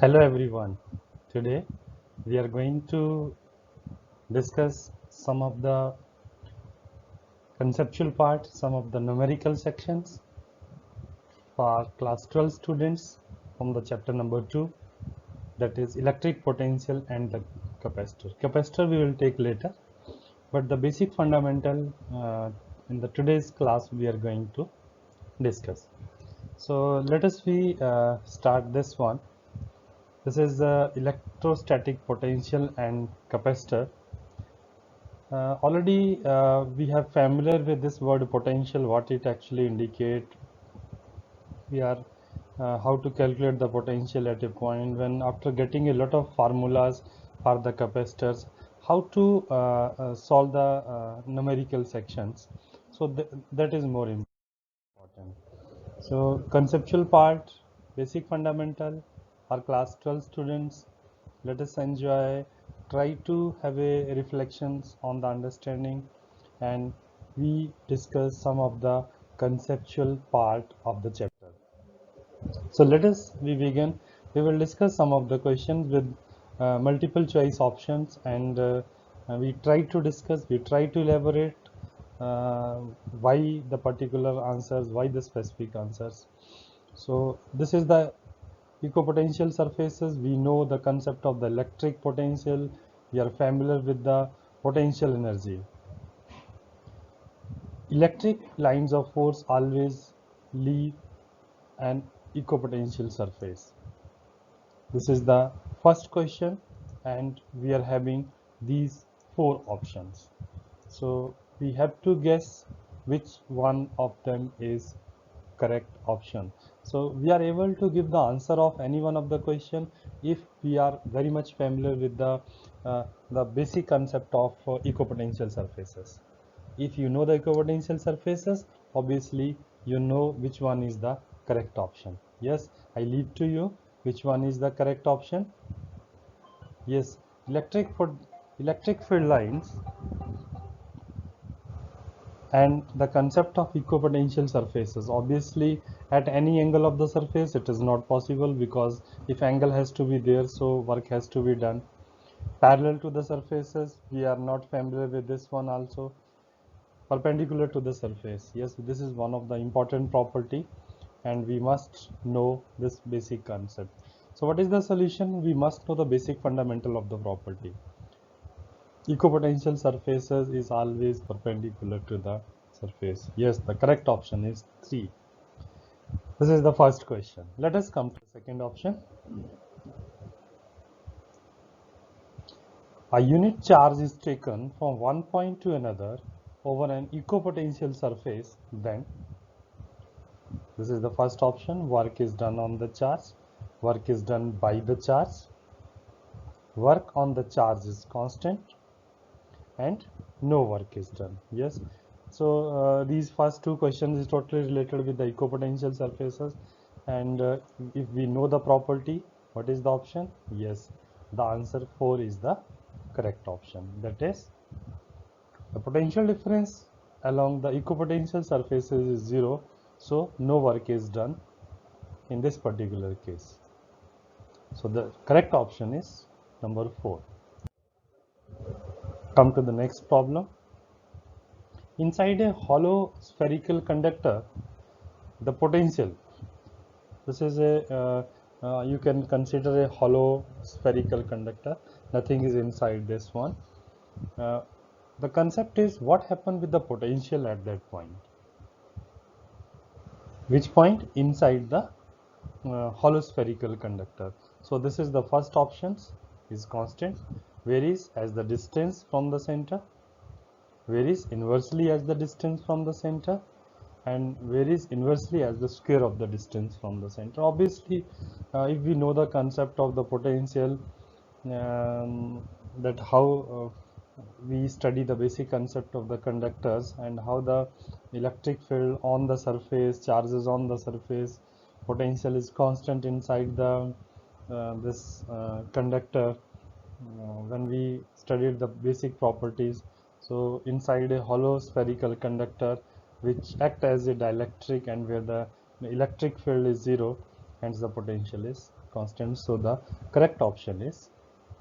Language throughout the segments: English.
Hello everyone. Today we are going to discuss some of the conceptual parts, some of the numerical sections for class 12 students from the chapter number 2, that is electric potential and the capacitor. Capacitor we will take later, but the basic fundamental in the today's class we are going to discuss. So let us start this one. This is the electrostatic potential and capacitor. Already we have familiar with this word potential, what it actually indicate. We are how to calculate the potential at a point when after getting a lot of formulas for the capacitors, how to solve the numerical sections. So that is more important. So conceptual part, basic fundamental for class 12 students. Let us enjoy, try to have a reflections on the understanding, and we discuss some of the conceptual part of the chapter. So we begin. We will discuss some of the questions with multiple choice options, and we try to discuss, we try to elaborate uh, why the particular answers, why the specific answers. So this is the equipotential surfaces. We know the concept of the electric potential. We are familiar with the potential energy. Electric lines of force always leave an equipotential surface. This is the first question, and we are having these four options. So we have to guess which one of them is correct option. So we are able to give the answer of any one of the question if we are very much familiar with the basic concept of equipotential surfaces. If you know the equipotential surfaces, obviously you know which one is the correct option. Yes, I leave to you which one is the correct option. Yes, electric field lines and the concept of equipotential surfaces. Obviously at any angle of the surface it is not possible, because if angle has to be there, so work has to be done parallel to the surfaces. We are not familiar with this one also. Perpendicular to the surface, yes, this is one of the important property, and we must know this basic concept. So what is the solution? We must know the basic fundamental of the property. Equipotential surfaces is always perpendicular to the surface. Yes, the correct option is 3. This is the first question. Let us come to the second option. A unit charge is taken from one point to another over an equipotential surface, then this is the first option. Work is done on the charge. Work is done by the charge. Work on the charge is constant, and no work is done. Yes. So these first two questions is totally related with the equipotential surfaces, and if we know the property, what is the option? Yes, the answer 4 is the correct option. That is, the potential difference along the equipotential surfaces is 0, so no work is done in this particular case. So the correct option is number 4. Come to the next problem. Inside a hollow spherical conductor, the potential, this is you can consider a hollow spherical conductor, nothing is inside this one. Uh, the concept is what happened with the potential at that point. Which point? Inside the hollow spherical conductor. So this is the first options is constant, varies as the distance from the center, varies inversely as the distance from the center, and varies inversely as the square of the distance from the center. Obviously, if we know the concept of the potential, that how we study the basic concept of the conductors and how the electric field on the surface, charges on the surface, potential is constant inside the this conductor. When we studied the basic properties, so inside a hollow spherical conductor which act as a dielectric and where the electric field is 0, hence the potential is constant. So the correct option is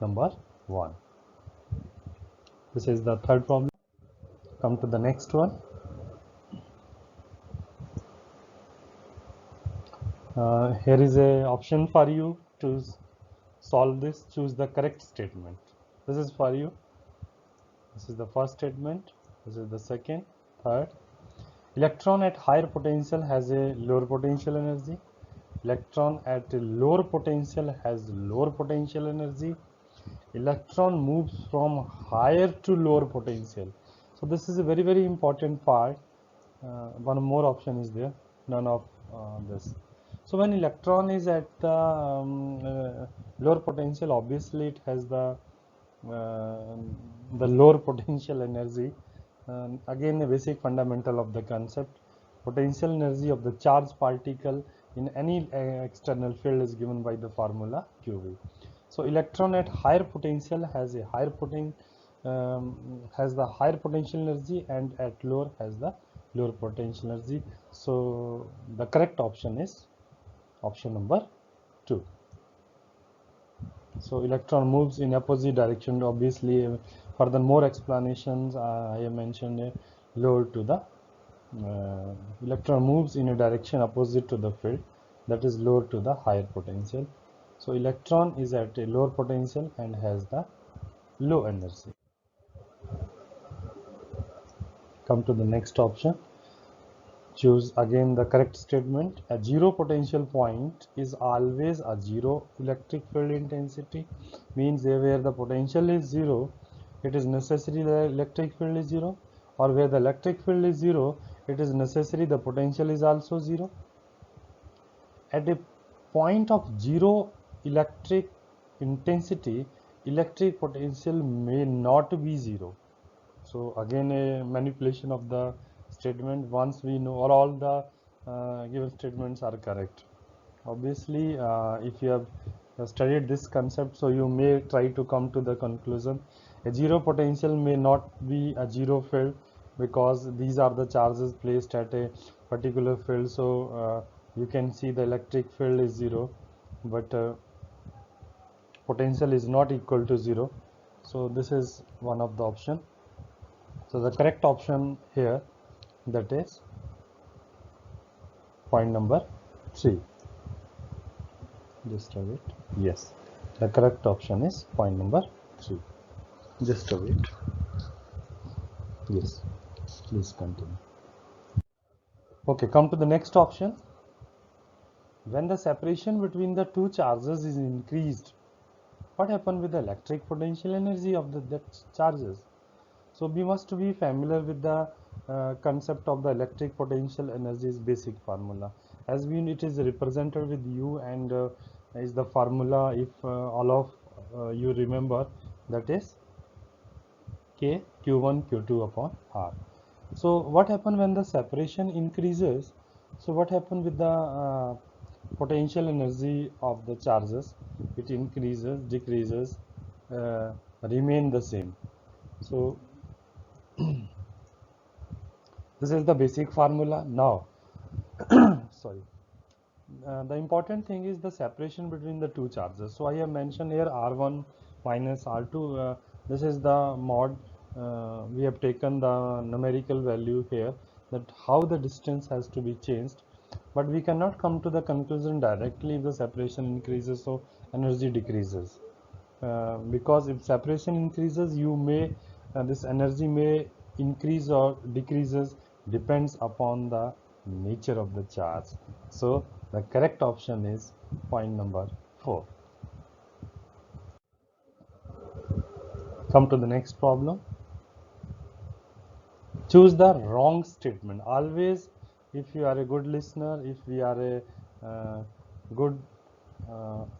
number 1. This is the third problem. Come to the next one. Here is a option for you to solve this. Choose the correct statement. This is for you. This is the first statement. This is the second, third. Electron at higher potential has a lower potential energy. Electron at a lower potential has lower potential energy. Electron moves from higher to lower potential. So this is a very, very important part. One more option is there, none of this. So when electron is at the lower potential, obviously it has the lower potential energy. Again, a basic fundamental of the concept. Potential energy of the charged particle in any external field is given by the formula QV. So electron at higher potential has a higher has the higher potential energy, and at lower has the lower potential energy. So the correct option is option number 2. So electron moves in opposite direction. Obviously, further more explanations I have mentioned lower to the electron moves in a direction opposite to the field, that is lower to the higher potential. So electron is at a lower potential and has the low energy. Come to the next option. Choose again the correct statement. A zero potential point is always a zero electric field intensity. Means where the potential is zero, it is necessary the electric field is zero, or where the electric field is zero, it is necessary the potential is also zero. At a point of zero electric intensity, electric potential may not be zero. So again a manipulation of the statement. Once we know all the given statements are correct. Obviously, if you have studied this concept, so you may try to come to the conclusion. A zero potential may not be a zero field, because these are the charges placed at a particular field. So you can see the electric field is zero, but potential is not equal to zero. So this is one of the option. So the correct option here, that is point number 3. Just a bit. Yes, the correct option is point number 3. Just a bit. Yes, please continue. Okay, come to the next option. When the separation between the two charges is increased, what happens with the electric potential energy of the charges? So we must be familiar with the concept of the electric potential energy's basic formula. As we it is represented with U, and is the formula, if all of you remember, that is K Q1 Q2 upon R. So what happens when the separation increases? So what happens with the potential energy of the charges? It increases, decreases, remain the same. So this is the basic formula. Now sorry, the important thing is the separation between the two charges. So I have mentioned here R1 minus R2. This is the mod. We have taken the numerical value here, that how the distance has to be changed, but we cannot come to the conclusion directly if the separation increases, so energy decreases. Because if separation increases, you may this energy may increase or decreases, depends upon the nature of the charge. So the correct option is point number 4. Come to the next problem. Choose the wrong statement. Always, if you are a good listener, if we are a good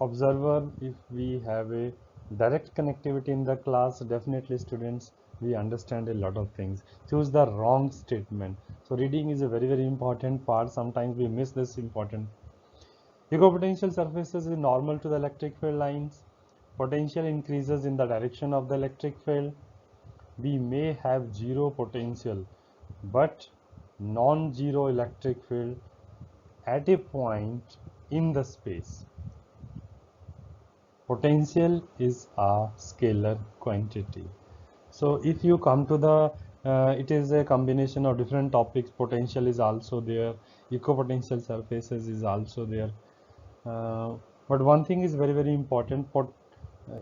observer, if we have a direct connectivity in the class, definitely students, we understand a lot of things. Choose the wrong statement. So reading is a very, very important part. Sometimes we miss this important. Equipotential surfaces is normal to the electric field lines. Potential increases in the direction of the electric field. We may have zero potential but non-zero electric field at a point in the space. Potential is a scalar quantity. So if you come to the, it is a combination of different topics. Potential is also there, equipotential surfaces is also there. But one thing is very, very important.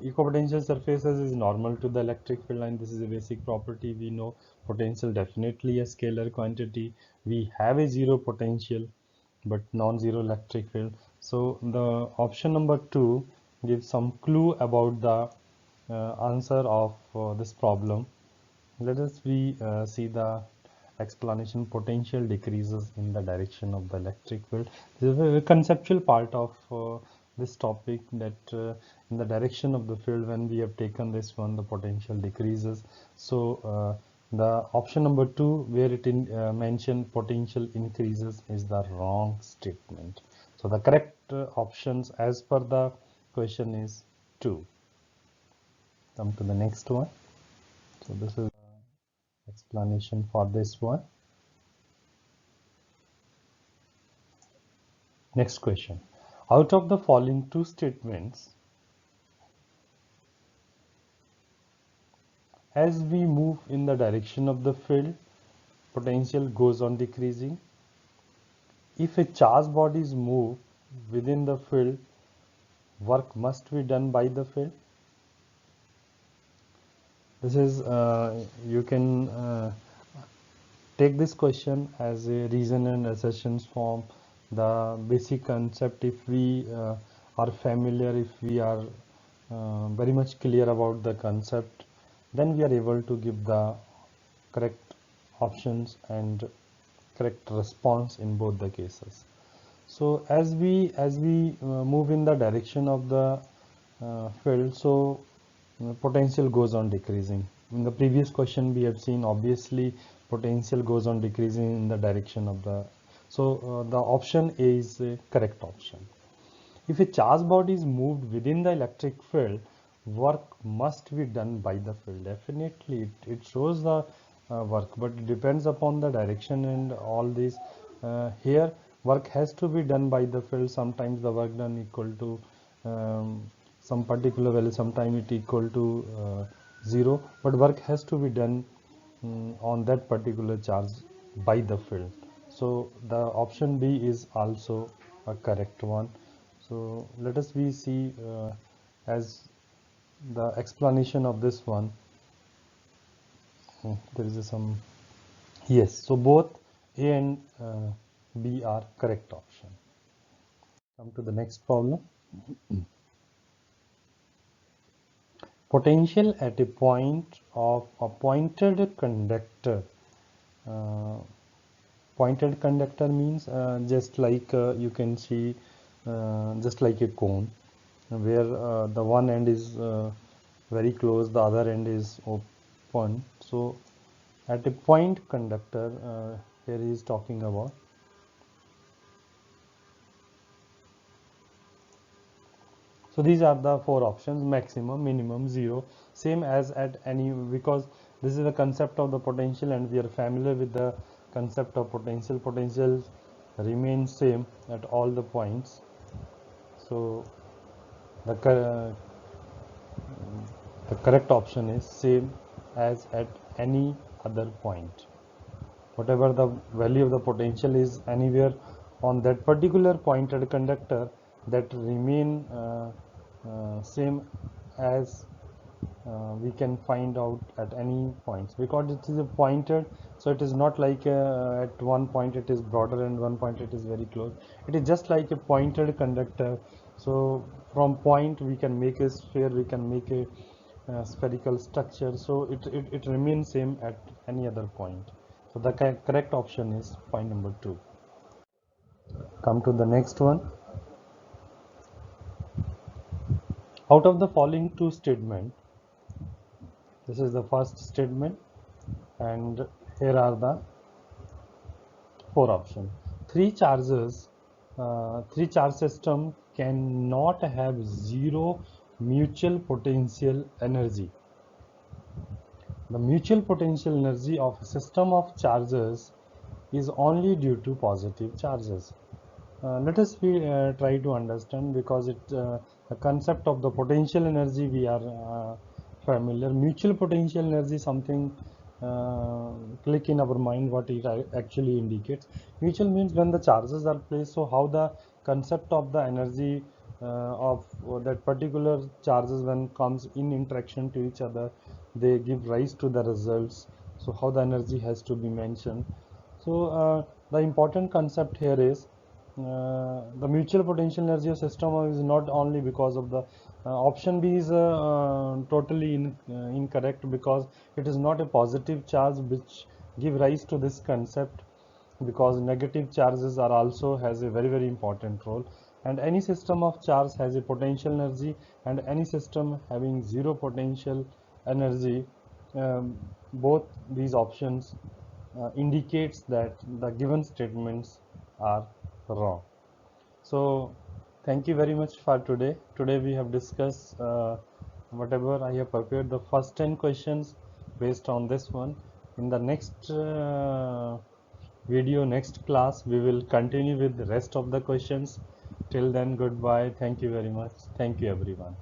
Equipotential surfaces is normal to the electric field, and this is a basic property. We know potential definitely a scalar quantity. We have a zero potential, but non-zero electric field. So the option number 2 gives some clue about the answer of this problem. Let us see the explanation. Potential decreases in the direction of the electric field. This is a conceptual part of this topic, that in the direction of the field, when we have taken this one, the potential decreases. So the option number 2, where it mentioned potential increases, is the wrong statement. So the correct options as per the question is 2. Come to the next one. So this is explanation for this one. Next question. Out of the following two statements, as we move in the direction of the field, potential goes on decreasing. If a charged body is moved within the field, work must be done by the field. This is, you can take this question as a reason and assertions form. The basic concept, if we are familiar, if we are very much clear about the concept, then we are able to give the correct options and correct response in both the cases. So as we move in the direction of the field, so potential goes on decreasing. In the previous question we have seen, obviously potential goes on decreasing in the direction of the, so the option A is a correct option. If a charged body is moved within the electric field, work must be done by the field. Definitely it shows the work, but it depends upon the direction and all these. Here work has to be done by the field. Sometimes the work done equal to some particular value, sometimes it equal to 0, but work has to be done on that particular charge by the field. So the option B is also a correct one. So let us see as the explanation of this one. There is some, yes, so both A and B are correct option. Come to the next problem. Potential at a point of a pointed conductor. Pointed conductor means just like you can see, just like a cone, where the one end is very close, the other end is open. So at a point conductor, here he is talking about. So these are the four options: maximum, minimum, zero, same as at any, because this is the concept of the potential and we are familiar with the concept of potential. Potential remains same at all the points. So the correct option is same as at any other point. Whatever the value of the potential is anywhere on that particular pointed conductor, that remain same as we can find out at any points, because it is a pointed. So it is not like at one point it is broader and one point it is very close. It is just like a pointed conductor. So from point we can make a sphere, we can make a spherical structure. So it remains same at any other point. So the correct option is point number 2. Come to the next one. Out of the following two statements, this is the first statement, and here are the four options. Three charge system cannot have zero mutual potential energy. The mutual potential energy of a system of charges is only due to positive charges. Let us try to understand, because the concept of the potential energy we are familiar. Mutual potential energy, something click in our mind what it actually indicates. Mutual means when the charges are placed, so how the concept of the energy of that particular charges when comes in interaction to each other, they give rise to the results. So how the energy has to be mentioned. So the important concept here is the mutual potential energy of system is not only because of the option B is totally incorrect, because it is not a positive charge which give rise to this concept, because negative charges are also has a very important role, and any system of charge has a potential energy, and any system having zero potential energy, both these options indicates that the given statements are wrong. So thank you very much for today. Today we have discussed whatever I have prepared, the first 10 questions based on this one. In the next video, next class, we will continue with the rest of the questions. Till then, goodbye. Thank you very much. Thank you everyone.